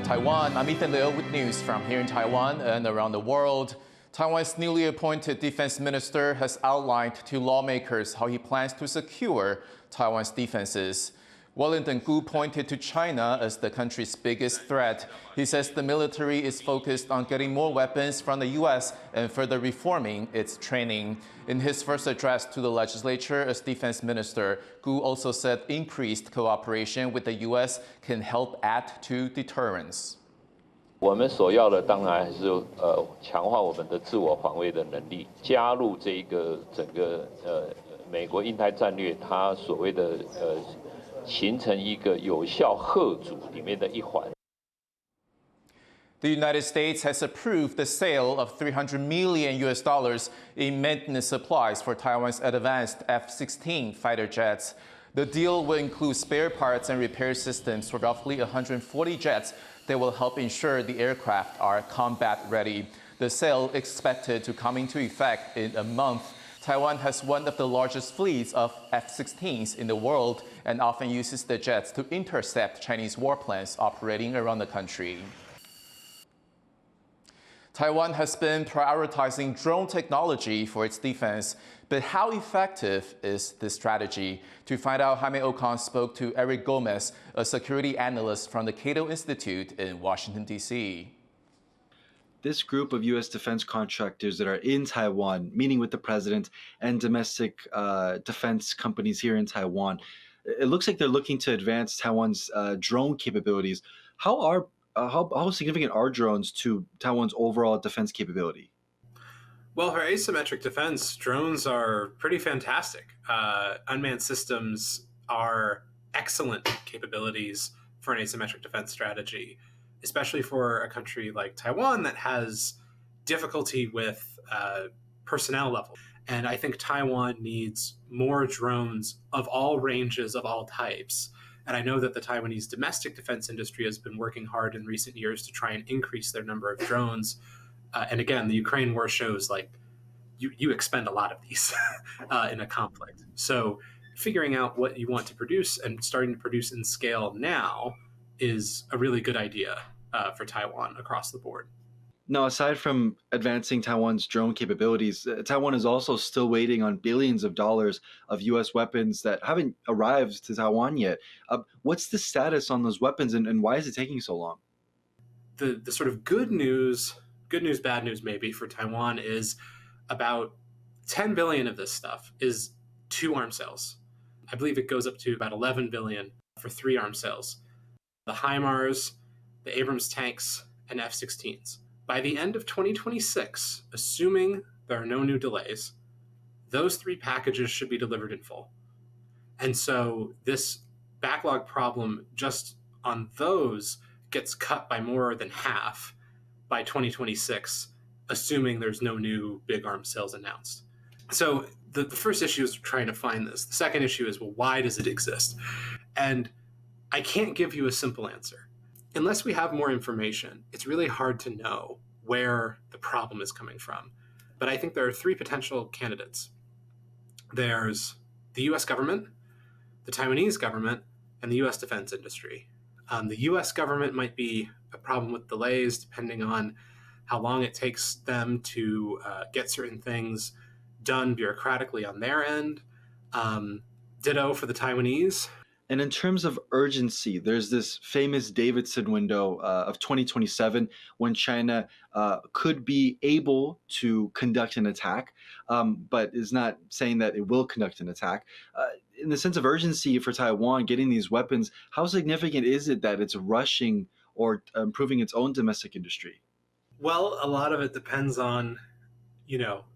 Taiwan, I'm Ethan Liu with news from here in Taiwan and around the world. Taiwan's newly appointed defense minister has outlined to lawmakers how he plans to secure Taiwan's defenses. Wellington pointed to China as the country's biggest threat. He says the military is focused on getting more weapons from the U.S. and further reforming its training. In his first address to the legislature as defense minister, Gu also said increased cooperation with the U.S. can help add to deterrence. 我们所要的当然还是强化我们的自我防卫的能力，加入这个整个美国印太战略，它所谓的形成一个有效嚇阻里面的一环。 The United States has approved the sale of $300 million in maintenance supplies for Taiwan's advanced F-16 fighter jets. The deal will include spare parts and repair systems for roughly 140 jets that will help ensure the aircraft are combat ready. The sale expected to come into effect in a month. Taiwan has one of the largest fleets of F-16s in the world and often uses the jets to intercept Chinese warplanes operating around the country. Taiwan has been prioritizing drone technology for its defense, but how effective is this strategy? To find out, Jaime Ocon spoke to Eric Gomez, a security analyst from the Cato Institute in Washington, D.C. This group of U.S. defense contractors that are in Taiwan, meeting with the president and domestic defense companies here in Taiwan, it looks like they're looking to advance Taiwan's drone capabilities. How significant are drones to Taiwan's overall defense capability? Well, for asymmetric defense, drones are pretty fantastic. Unmanned systems are excellent capabilities for an asymmetric defense strategy, especially for a country like Taiwan that has difficulty with personnel level. And I think Taiwan needs more drones of all ranges, of all types. And I know that the Taiwanese domestic defense industry has been working hard in recent years to try and increase their number of drones. And again, the Ukraine war shows like you expend a lot of these in a conflict. So figuring out what you want to produce and starting to produce in scale now is a really good idea for Taiwan across the board. Now, aside from advancing Taiwan's drone capabilities, Taiwan is also still waiting on billions of dollars of U.S. weapons that haven't arrived to Taiwan yet. What's the status on those weapons, and why is it taking so long? The sort of good news, bad news maybe for Taiwan is about 10 billion of this stuff is 2 arms sales. I believe it goes up to about 11 billion for 3 arms sales. The HIMARS, the Abrams tanks, and F-16s. By the end of 2026, assuming there are no new delays, those 3 packages should be delivered in full. And so this backlog problem just on those gets cut by more than half by 2026, assuming there's no new big arms sales announced. So the first issue is trying to find this. The second issue is, well, why does it exist? And I can't give you a simple answer. Unless we have more information, it's really hard to know where the problem is coming from. But I think there are 3 potential candidates. There's the US government, the Taiwanese government, and the US defense industry. The US government might be a problem with delays depending on how long it takes them to get certain things done bureaucratically on their end. Ditto for the Taiwanese. And in terms of urgency, there's this famous Davidson window of 2027 when China could be able to conduct an attack, but is not saying that it will conduct an attack. In the sense of urgency for Taiwan getting these weapons, how significant is it that it's rushing or improving its own domestic industry? Well, a lot of it depends on,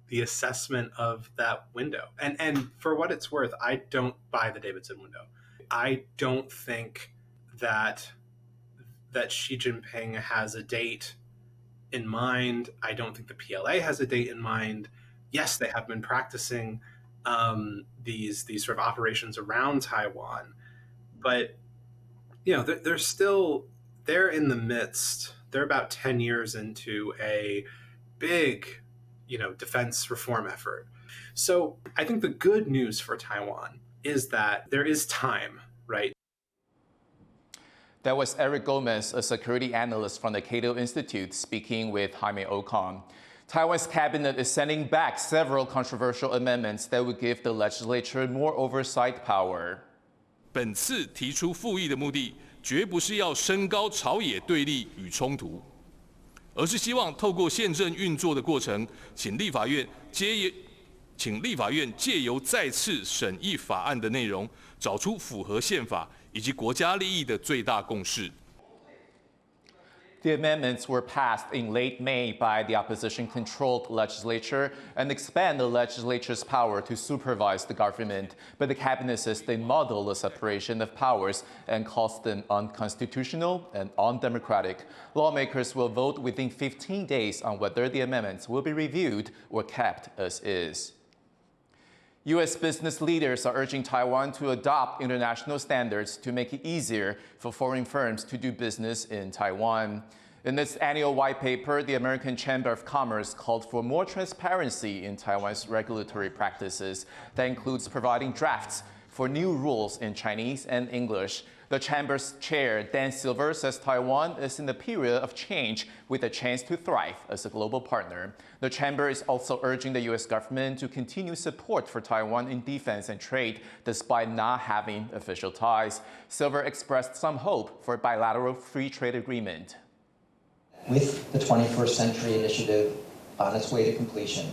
the assessment of that window. And for what it's worth, I don't buy the Davidson window. I don't think that Xi Jinping has a date in mind. I don't think the PLA has a date in mind. Yes, they have been practicing these sort of operations around Taiwan, but they're in the midst. They're about 10 years into a big, defense reform effort. So I think the good news for Taiwan is that there is time, right? That was Eric Gomez, a security analyst from the Cato Institute, speaking with Jaime Ocon. Taiwan's cabinet is sending back several controversial amendments that would give the legislature more oversight power. 本次提出复议的目的，绝不是要升高朝野对立与冲突，而是希望透过宪政运作的过程，请立法院借由再次审议法案的内容，找出符合宪法以及国家利益的最大共识。 The amendments were passed in late May by the opposition-controlled legislature and expand the legislature's power to supervise the government. But the cabinet says they muddle the separation of powers and calls them unconstitutional and undemocratic. Lawmakers will vote within 15 days on whether the amendments will be reviewed or kept as is. U.S. business leaders are urging Taiwan to adopt international standards to make it easier for foreign firms to do business in Taiwan. In its annual white paper, the American Chamber of Commerce called for more transparency in Taiwan's regulatory practices. That includes providing drafts for new rules in Chinese and English. The Chamber's chair, Dan Silver, says Taiwan is in a period of change with a chance to thrive as a global partner. The Chamber is also urging the U.S. government to continue support for Taiwan in defense and trade, despite not having official ties. Silver expressed some hope for a bilateral free trade agreement. With the 21st Century Initiative on its way to completion,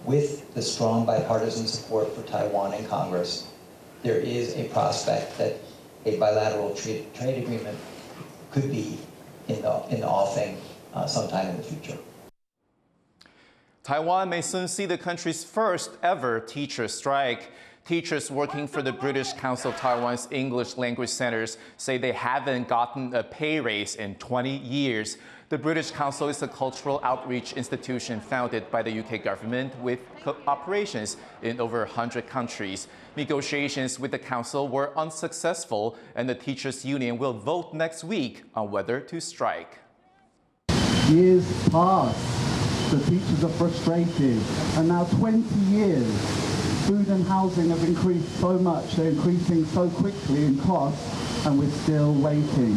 with the strong bipartisan support for Taiwan in Congress, there is a prospect that a bilateral trade agreement could be in the offing sometime in the future. Taiwan may soon see the country's first ever teacher strike. Teachers working for the British Council of Taiwan's English language centers say they haven't gotten a pay raise in 20 years. The British Council is a cultural outreach institution founded by the UK government with operations in over 100 countries. Negotiations with the council were unsuccessful, and the teachers' union will vote next week on whether to strike. Years pass, the teachers are frustrated, and now 20 years, food and housing have increased so much, they're increasing so quickly in cost, and we're still waiting.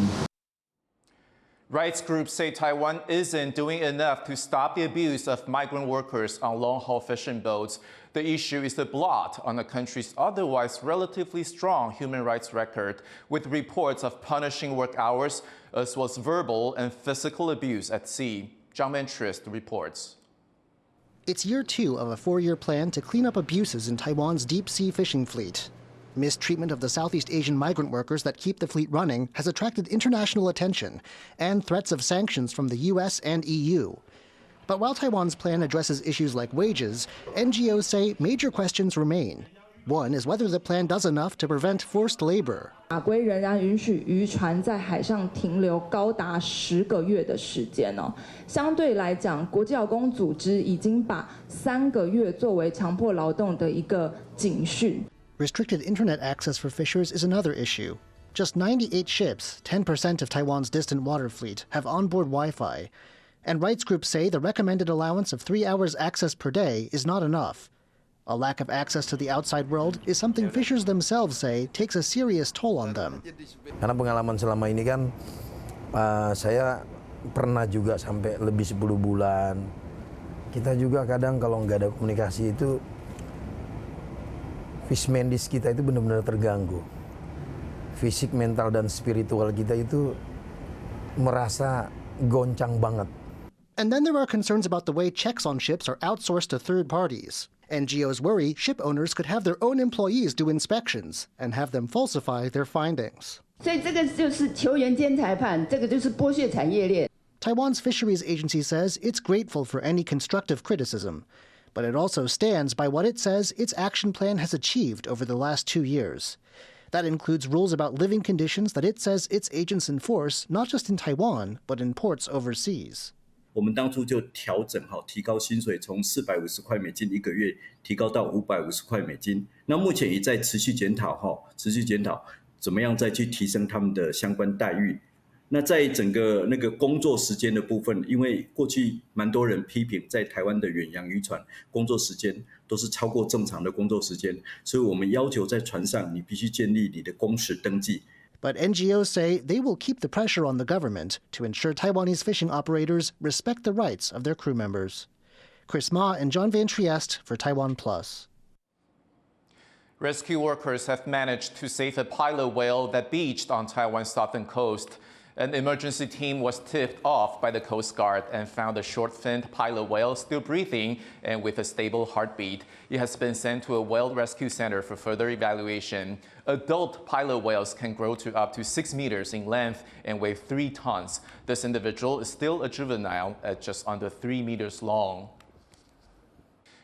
Rights groups say Taiwan isn't doing enough to stop the abuse of migrant workers on long-haul fishing boats. The issue is a blot on the country's otherwise relatively strong human rights record, with reports of punishing work hours as well as verbal and physical abuse at sea. Zhang Mentrist reports. It's year 2 of a 4-year plan to clean up abuses in Taiwan's deep-sea fishing fleet. Mistreatment of the Southeast Asian migrant workers that keep the fleet running has attracted international attention and threats of sanctions from the U.S. and EU. But while Taiwan's plan addresses issues like wages, NGOs say major questions remain. One is whether the plan does enough to prevent forced labor. 法规仍然允许渔船在海上停留高达10个月的时间哦。相对来讲，国际劳工组织已经把3个月作为强迫劳动的一个警讯。 Restricted internet access for fishers is another issue. Just 98 ships, 10% of Taiwan's distant water fleet, have onboard Wi-Fi. And rights groups say the recommended allowance of 3 hours access per day is not enough. A lack of access to the outside world is something fishers themselves say takes a serious toll on them. Karena pengalaman selama ini kan, saya pernah juga sampai lebih 10 bulan. Kita juga kadang kalau nggak ada komunikasi itu, fishmandis kita itu benar-benar terganggu. Fisik, mental, dan spiritual kita itu merasa goncang banget. And then there are concerns about the way checks on ships are outsourced to third parties. NGOs worry ship owners could have their own employees do inspections and have them falsify their findings. 所以这个就是球员兼裁判，这个就是剥削产业链。 Taiwan's fisheries agency says it's grateful for any constructive criticism, but it also stands by what it says its action plan has achieved over the last 2 years. That includes rules about living conditions that it says its agents enforce not just in Taiwan, but in ports overseas. 我们当初就调整提高薪水，从450块美金1个月提高到550块美金。那目前也在持续检讨怎么样再去提升他们的相关待遇。那在整个那个工作时间的部分，因为过去蛮多人批评在台湾的远洋渔船工作时间都是超过正常的工作时间，所以我们要求在船上你必须建立你的工时登记。But NGOs say they will keep the pressure on the government to ensure Taiwanese fishing operators respect the rights of their crew members. Chris Ma and John Van Trieste for TaiwanPlus. Rescue workers have managed to save a pilot whale that beached on Taiwan's southern coast. An emergency team was tipped off by the Coast Guard and found a short-finned pilot whale still breathing and with a stable heartbeat. It has been sent to a whale rescue center for further evaluation. Adult pilot whales can grow to up to 6 meters in length and weigh 3 tons. This individual is still a juvenile at just under 3 meters long.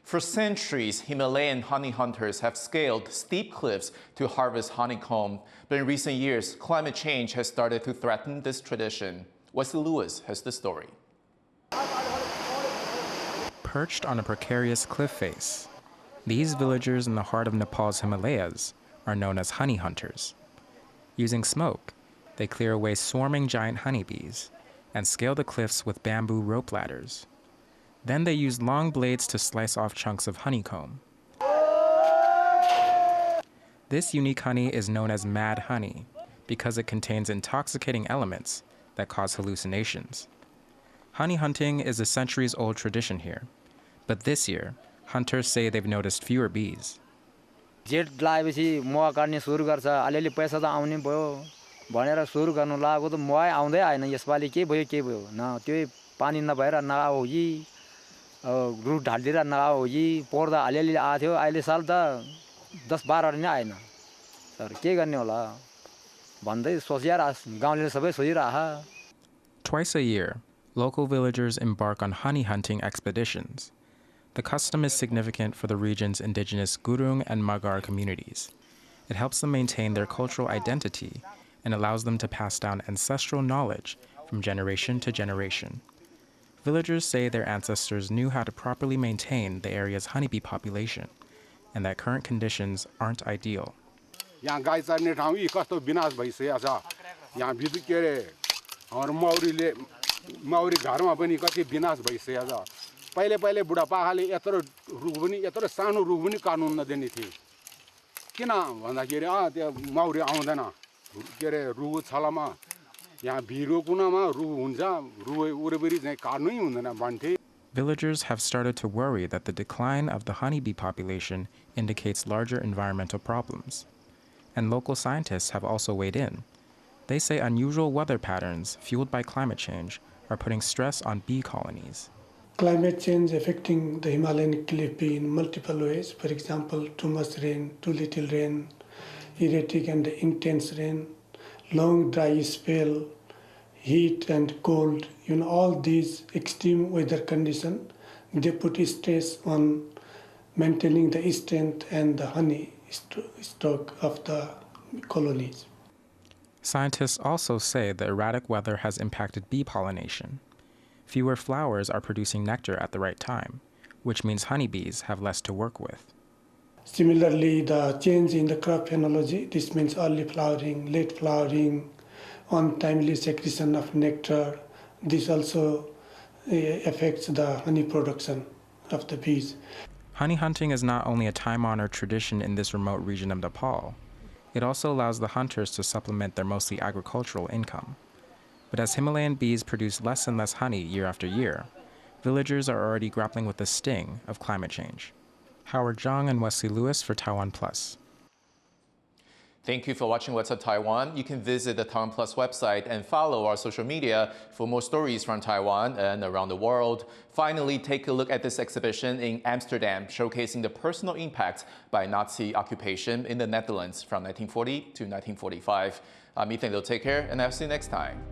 For centuries, Himalayan honey hunters have scaled steep cliffs to harvest honeycomb. But in recent years, climate change has started to threaten this tradition. Wesley Lewis has the story. Perched on a precarious cliff face, these villagers in the heart of Nepal's Himalayas are known as honey hunters. Using smoke, they clear away swarming giant honeybees and scale the cliffs with bamboo rope ladders. Then they use long blades to slice off chunks of honeycomb. This unique honey is known as mad honey because it contains intoxicating elements that cause hallucinations. Honey hunting is a centuries-old tradition here, but this year, hunters say they've noticed fewer bees. जेट लगाएपछि मह काट्ने सुरु गर्छ अलिअलि पैसा त आउने भयो भनेर सुरु गर्नु लागेको त मह आउँदै आएन यसपालि के भयो न त्यो पानी नभएर नआओ यी रुट ढाल्दिएर नआओ यी पर्दा अलिअलि आथ्यो अहिले साल त 10-12 नै आएन सर के गर्ने होला भन्दै सोचिरा गाउँले सबै सोचिरा. Twice a year, local villagers embark on honey hunting expeditions. The custom is significant for the region's indigenous Gurung and Magar communities. It helps them maintain their cultural identity and allows them to pass down ancestral knowledge from generation to generation. Villagers say their ancestors knew how to properly maintain the area's honeybee population and that current conditions aren't ideal. यहाँ गाई चर्ने ठाउँ यी कस्तो विनाश भइसकेको छ यहाँ विद्युत के रे हाम्रो मौरी घरमा पनि कति विनाश भइसकेको छ पहिले बुढापाकाले यत्रो रुख पनि यत्रो सानो रुख पनि काट्नु नदिने थिए किन भन्दाखेरि त्यो मौरी आउँदैन के रे रुख छलमा यहाँ भिरको कुनामा रुख हुन्छ रुख वरिपरि चाहिँ काट्नै हुँदैन भन्थे. Villagers have started to worry that the decline of the honeybee population indicates larger environmental problems. And local scientists have also weighed in. They say unusual weather patterns fueled by climate change are putting stress on bee colonies. Climate change affecting the Himalayan cliff bee in multiple ways. For example, too much rain, too little rain, erratic and intense rain, long dry spell, heat and cold. All these extreme weather conditions, they put stress on maintaining the strength and the honey stock of the colonies. Scientists also say the erratic weather has impacted bee pollination. Fewer flowers are producing nectar at the right time, which means honeybees have less to work with. Similarly, the change in the crop phenology, this means early flowering, late flowering, untimely secretion of nectar, this also affects the honey production of the bees. Honey hunting is not only a time-honored tradition in this remote region of Nepal, it also allows the hunters to supplement their mostly agricultural income. But as Himalayan bees produce less and less honey year after year, villagers are already grappling with the sting of climate change. Howard Zhang and Wesley Lewis for TaiwanPlus. Thank you for watching What's Up Taiwan. You can visit the TaiwanPlus website and follow our social media for more stories from Taiwan and around the world. Finally, take a look at this exhibition in Amsterdam, showcasing the personal impact by Nazi occupation in the Netherlands from 1940 to 1945. I'm Ethan. Take care, and I'll see you next time.